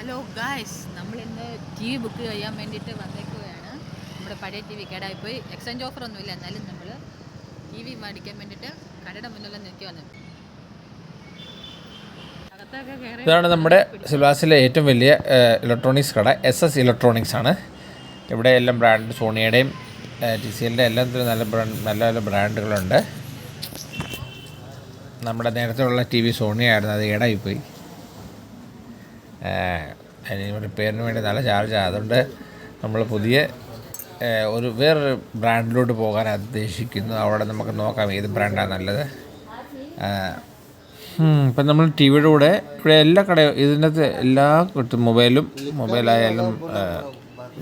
Hello guys, നമ്മളിന്ന് T V book ചെയ്യാൻ വേണ്ടിയിട്ട് വന്നേക്കുകയാണ്. നമ്മുടെ പഴയ ടി വി കേടായിപ്പോയി. എക്സ്ചേഞ്ച് ഓഫറൊന്നുമില്ല, എന്നാലും നമ്മൾ ടി വി മേടിക്കാൻ വേണ്ടിയിട്ട് കടയുടെ മുന്നിൽ നിൽക്കുകയാണ്. ഇതാണ് നമ്മുടെ സിൽവാസിലെ ഏറ്റവും വലിയ ഇലക്ട്രോണിക്സ് കട, SS ഇലക്ട്രോണിക്സ് ആണ്. ഇവിടെ എല്ലാം ബ്രാൻഡ്, സോണിയുടെയും TCLൻ്റെ എല്ലാത്തിലും നല്ല നല്ല ബ്രാൻഡുകളുണ്ട്. നമ്മുടെ നേരത്തെ ഉള്ള TV സോണിയായിരുന്നു, അത് കേടായിപ്പോയി. അതിന് റിപ്പയറിന് വേണ്ടി നല്ല ചാർജാണ്. അതുകൊണ്ട് നമ്മൾ പുതിയ വേറൊരു ബ്രാൻഡിലോട്ട് പോകാൻ ഉദ്ദേശിക്കുന്നു. അവിടെ നമുക്ക് നോക്കാം ഏത് ബ്രാൻഡാണ് നല്ലത്. ഇപ്പം നമ്മൾ ടി വിയുടെ കൂടെ ഇവിടെ എല്ലാ കടയും ഇതിനകത്ത് എല്ലാ കിട്ടും. മൊബൈലായാലും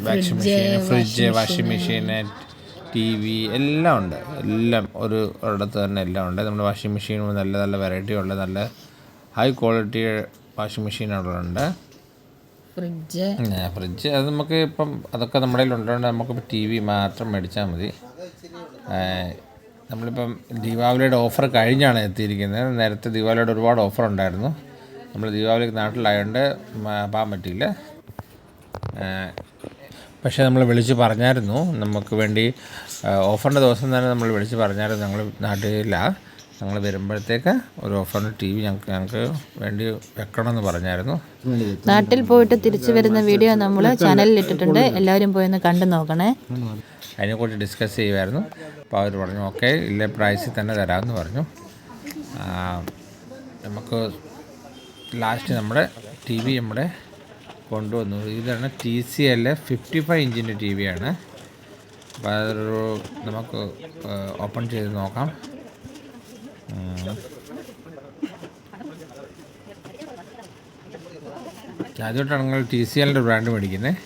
washing machine, fridge, washing machine, TV എല്ലാം ഉണ്ട്. എല്ലാം ഒരിടത്ത് തന്നെ എല്ലാം ഉണ്ട്. നമ്മുടെ വാഷിംഗ് മെഷീൻ നല്ല നല്ല വെറൈറ്റി ഉള്ള നല്ല ഹൈ ക്വാളിറ്റി വാഷിംഗ് മെഷീൻ അവിടെ ഉണ്ട്. ഫ്രിഡ്ജ് അത് നമുക്ക് ഇപ്പം അതൊക്കെ നമ്മുടെ കയ്യിലുള്ളതുകൊണ്ട് നമുക്കിപ്പോൾ TV മാത്രം മേടിച്ചാൽ മതി. നമ്മളിപ്പം ദീപാവലിയുടെ ഓഫർ കഴിഞ്ഞാണ് എത്തിയിരിക്കുന്നത്. നേരത്തെ ദീപാവലിയുടെ ഒരുപാട് ഓഫർ ഉണ്ടായിരുന്നു. നമ്മൾ ദീപാവലിക്ക് നാട്ടിലായതുകൊണ്ട് പോകാൻ പറ്റിയില്ല. പക്ഷേ നമ്മൾ വിളിച്ച് പറഞ്ഞായിരുന്നു, നമുക്ക് വേണ്ടി ഓഫറിൻ്റെ ദിവസം തന്നെ നമ്മൾ വിളിച്ച് പറഞ്ഞായിരുന്നു ഞങ്ങൾ നാട്ടിലാണ്, ഞങ്ങൾ വരുമ്പോഴത്തേക്ക് ഒരു ഓഫറിന് TV ഞങ്ങൾക്ക് വേണ്ടി വെക്കണമെന്ന് പറഞ്ഞായിരുന്നു. നാട്ടിൽ പോയിട്ട് തിരിച്ചു വരുന്ന വീഡിയോ നമ്മൾ ചാനലിൽ ഇട്ടിട്ടുണ്ട്, എല്ലാവരും പോയി ഒന്ന് കണ്ടു നോക്കണേ. അതിനെക്കുറിച്ച് ഡിസ്കസ് ചെയ്യുമായിരുന്നു. അപ്പോൾ അവർ പറഞ്ഞു ഓക്കെ, ഇല്ല പ്രൈസിൽ തന്നെ തരാമെന്ന് പറഞ്ഞു. നമുക്ക് ലാസ്റ്റ് നമ്മുടെ TV നമ്മുടെ കൊണ്ടുവന്നു. ഇതാണ് TCL 55 ഇഞ്ചിൻ്റെ TV ആണ്. അപ്പോൾ അതൊരു നമുക്ക് ഓപ്പൺ ചെയ്ത് നോക്കാം. ആദ്യമായിട്ടാണ് നിങ്ങൾ TCLൻ്റെ ബ്രാൻഡ് മേടിക്കുന്നത്.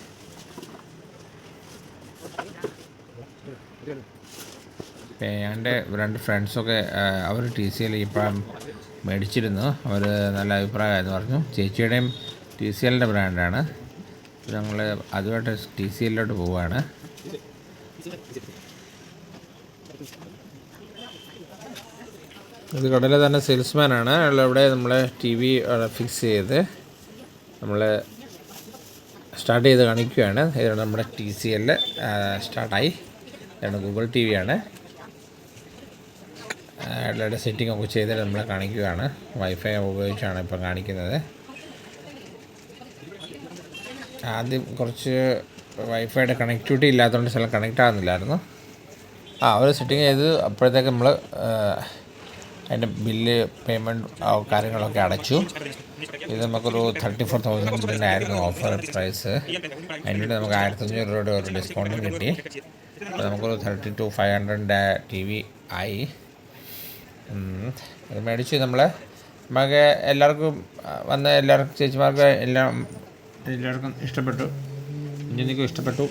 എൻ്റെ രണ്ട് ഫ്രണ്ട്സൊക്കെ അവർ TCL ഇപ്പം മേടിച്ചിരുന്നു. അവർ നല്ല അഭിപ്രായമായിരുന്നു പറഞ്ഞു. ചേച്ചിയുടെയും TCLൻ്റെ ബ്രാൻഡാണ്. ഞങ്ങൾ അതുമായിട്ട് TCLിലോട്ട് പോവുകയാണ്. ഇത് കടയിലെ തന്നെ സെയിൽസ്മാനാണ്. ഇവിടെ നമ്മളെ TV ഫിക്സ് ചെയ്ത് നമ്മൾ സ്റ്റാർട്ട് ചെയ്ത് കാണിക്കുകയാണ്. ഇതാണ് നമ്മുടെ TCL സ്റ്റാർട്ടായി. ഇതാണ് ഗൂഗിൾ TV ആണ്. എല്ലാവരുടെ സെറ്റിംഗ് ഒക്കെ ചെയ്തിട്ട് നമ്മളെ കാണിക്കുകയാണ്. വൈഫൈ ഉപയോഗിച്ചാണ് ഇപ്പം കാണിക്കുന്നത്. ആദ്യം കുറച്ച് വൈഫൈയുടെ കണക്ടിവിറ്റി ഇല്ലാത്തതുകൊണ്ട് ചില കണക്റ്റ് ആകുന്നില്ലായിരുന്നു. അവർ സെറ്റിംഗ് ചെയ്ത് അപ്പോഴത്തേക്ക് നമ്മൾ അതിൻ്റെ ബില്ല് പേയ്മെൻറ്റ് കാര്യങ്ങളൊക്കെ അടച്ചു. ഇത് നമുക്കൊരു 34,000 ആയിരുന്നു ഓഫർ പ്രൈസ്. അതിൻ്റെ നമുക്ക് 1,500 രൂപയുടെ ഒരു ഡിസ്കൗണ്ടും കിട്ടി. അപ്പോൾ നമുക്കൊരു 32,500 TV ആയി. അത് മേടിച്ച് നമുക്ക് എല്ലാവർക്കും എല്ലാവർക്കും ചേച്ചിമാർക്ക് എല്ലാവർക്കും ഇഷ്ടപ്പെട്ടു. എനിക്കും ഇഷ്ടപ്പെട്ടു.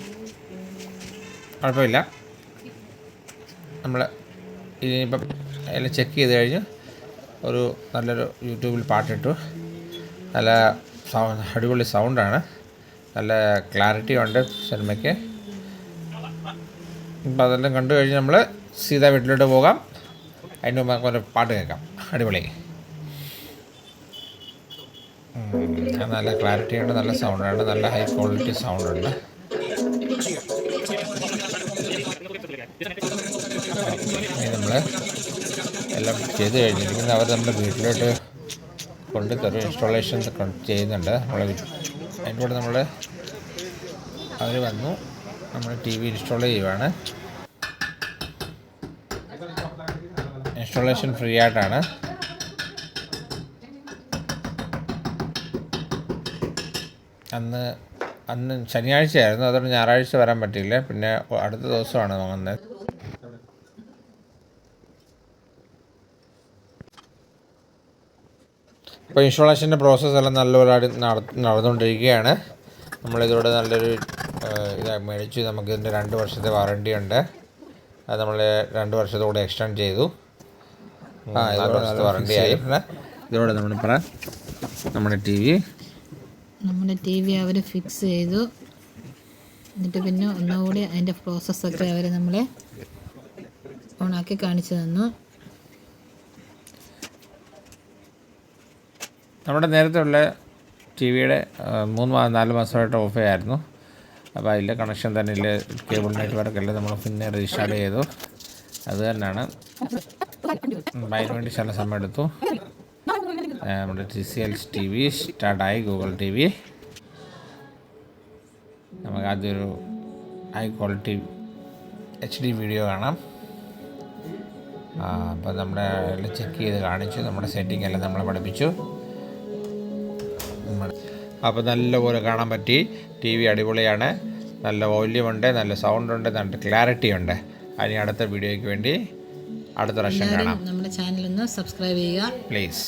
കുഴപ്പമില്ല. നമ്മൾ ഇനിയിപ്പം എല്ലാം ചെക്ക് ചെയ്ത് കഴിഞ്ഞ് നല്ലൊരു യൂട്യൂബിൽ പാട്ടിട്ടു. നല്ല അടിപൊളി സൗണ്ടാണ്, നല്ല ക്ലാരിറ്റി ഉണ്ട് സിനിമയ്ക്ക്. ഇപ്പം അതെല്ലാം കണ്ടു കഴിഞ്ഞ് നമ്മൾ സീതാ വീട്ടിലോട്ട് പോകാം. അതിന് മുമ്പ് നമുക്ക് ഒരു പാട്ട് കേൾക്കാം. അടിപൊളി, നല്ല ക്ലാരിറ്റി ഉണ്ട്, നല്ല സൗണ്ടാണ്, നല്ല ഹൈ ക്വാളിറ്റി സൗണ്ടുണ്ട്. നമ്മൾ എല്ലാം ചെയ്ത് കഴിഞ്ഞിരിക്കുന്നത് അവർ നമ്മുടെ വീട്ടിലോട്ട് കൊണ്ടുതരും. ഇൻസ്റ്റാളേഷൻ ചെയ്യുന്നുണ്ട്. അതിൻ്റെ കൂടെ അവർ വന്നു നമ്മൾ TV ഇൻസ്റ്റാൾ ചെയ്യുവാണ്. ഇൻസ്റ്റാളേഷൻ ഫ്രീ ആയിട്ടാണ്. അന്ന് ശനിയാഴ്ചയായിരുന്നു, അതുകൊണ്ട് ഞായറാഴ്ച വരാൻ പറ്റിയില്ല. പിന്നെ അടുത്ത ദിവസമാണ് വാങ്ങുന്നത്. ഇപ്പോൾ ഇൻസ്റ്റാളേഷൻ്റെ പ്രോസസ്സ് എല്ലാം നല്ലപോലെ നടന്നുകൊണ്ടിരിക്കുകയാണ്. നമ്മളിതോടെ നല്ലൊരു മേടിച്ചു. നമുക്കിതിൻ്റെ 2 വർഷത്തെ വാറണ്ടി ഉണ്ട്. അത് നമ്മൾ 2 വർഷത്തോടെ എക്സ്റ്റെൻഡ് ചെയ്തു. 4 വർഷത്തെ വാറണ്ടി ആയി. ഇതോടെ നമ്മുടെ TV അവർ ഫിക്സ് ചെയ്തു. എന്നിട്ട് പിന്നെ ഒന്നുകൂടി അതിൻ്റെ പ്രോസസ്സൊക്കെ അവർ നമ്മളെ ഓണാക്കി കാണിച്ചു തന്നു. നമ്മുടെ നേരത്തെ ഉള്ള ടി വിയുടെ 4 മാസമായിട്ട് ഓഫ് ആയിരുന്നു. അപ്പോൾ അതിലെ കണക്ഷൻ തന്നെ ഇല്ല, കേബിൾ നെറ്റ്വർക്ക് എല്ലാം നമ്മൾ പിന്നെ റീസ്റ്റാർട്ട് ചെയ്തു. അത് തന്നെയാണ് അതിന് വേണ്ടി ചില സമയം എടുത്തു. നമ്മുടെ TCL TV സ്റ്റാർട്ടായി, ഗൂഗിൾ TV. നമുക്ക് ആദ്യം ഒരു ഹൈ ക്വാളിറ്റി HD വീഡിയോ കാണാം. അപ്പോൾ നമ്മുടെ ചെക്ക് ചെയ്ത് കാണിച്ചു, നമ്മുടെ സെറ്റിംഗ് എല്ലാം നമ്മളെ പഠിപ്പിച്ചു. അപ്പോൾ നല്ലപോലെ കാണാൻ പറ്റി. TV അടിപൊളിയാണ്, നല്ല വോല്യൂമുണ്ട്, നല്ല സൗണ്ടുണ്ട്, നല്ല ക്ലാരിറ്റി ഉണ്ട്. അതിന് അടുത്ത വീഡിയോയ്ക്ക് വേണ്ടി അടുത്ത പ്രാവശ്യം കാണാം. നമ്മുടെ ചാനൽ ഒന്ന് സബ്സ്ക്രൈബ് ചെയ്യുക പ്ലീസ്.